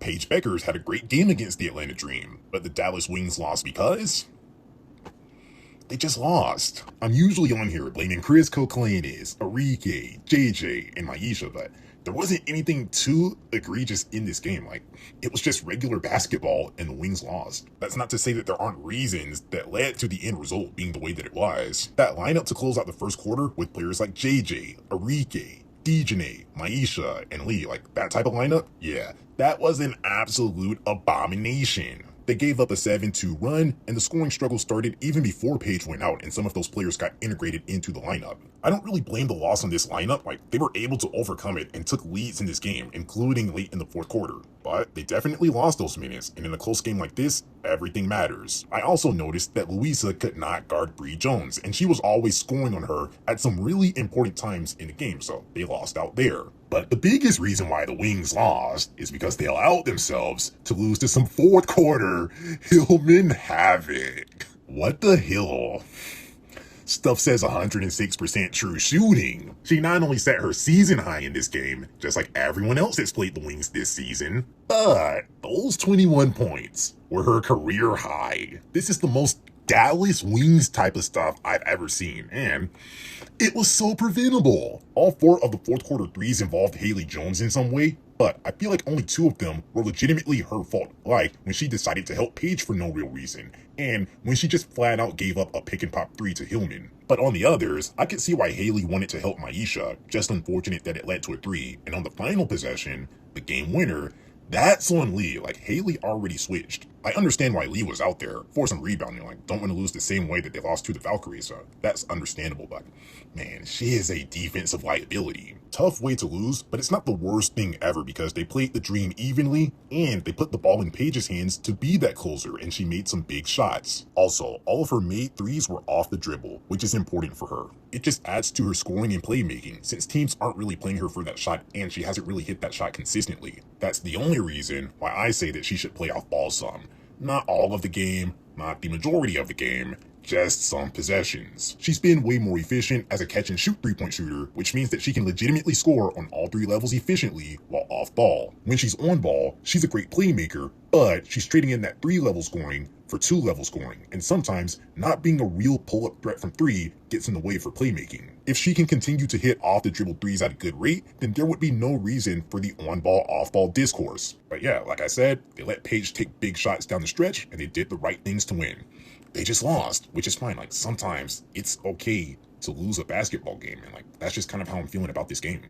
Paige Bueckers had a great game against the Atlanta Dream, but the Dallas Wings lost because they just lost. I'm usually on here blaming Chris Koklanis, Arike, JJ, and Maisha, but there wasn't anything too egregious in this game. Like, it was just regular basketball and the Wings lost. That's not to say that there aren't reasons that led to the end result being the way that it was. That lineup to close out the first quarter with players like JJ, Arike, Dejanay, Maisha, and Lee, like that type of lineup, yeah, that was an absolute abomination. They gave up a 7-2 run, and the scoring struggle started even before Paige went out and some of those players got integrated into the lineup. I don't really blame the loss on this lineup. Like, they were able to overcome it and took leads in this game, including late in the fourth quarter. But they definitely lost those minutes, and in a close game like this, everything matters. I also noticed that Louisa could not guard Bree Jones, and she was always scoring on her at some really important times in the game, so they lost out there. But the biggest reason why the Wings lost is because they allowed themselves to lose to some fourth quarter Hillman havoc. What the hell? Stuff says 106% true shooting. She not only set her season high in this game, just like everyone else that's played the Wings this season, but those 21 points were her career high. This is the most Dallas Wings type of stuff I've ever seen, and it was so preventable. All 4 of the fourth quarter threes involved Haley Jones in some way, but I feel like only 2 of them were legitimately her fault, like when she decided to help Paige for no real reason, and when she just flat out gave up a pick and pop 3 to Hillman. But on the others, I could see why Haley wanted to help Maisha, just unfortunate that it led to a 3, and on the final possession, the game winner, that's on Lee. Like, Haley already switched. I understand why Lee was out there for some rebounding. Like, don't want to lose the same way that they lost to the Valkyries, so that's understandable, but man, she is a defensive liability. Tough way to lose, but it's not the worst thing ever because they played the Dream evenly and they put the ball in Paige's hands to be that closer, and she made some big shots. Also, all of her made threes were off the dribble, which is important for her. It just adds to her scoring and playmaking since teams aren't really playing her for that shot and she hasn't really hit that shot consistently. That's the only reason why I say that she should play off ball some. Not all of the game, not the majority of the game, just some possessions. She's been way more efficient as a catch and shoot 3-point shooter, which means that she can legitimately score on all 3 levels efficiently while off ball. When she's on ball, she's a great playmaker, but she's trading in that 3-level scoring for 2-level scoring, and sometimes not being a real pull-up threat from 3 gets in the way for playmaking. If she can continue to hit off the dribble 3s at a good rate, then there would be no reason for the on-ball, off-ball discourse. But yeah, like I said, they let Paige take big shots down the stretch, and they did the right things to win. They just lost, which is fine. Like, sometimes it's okay to lose a basketball game, and like, that's just kind of how I'm feeling about this game.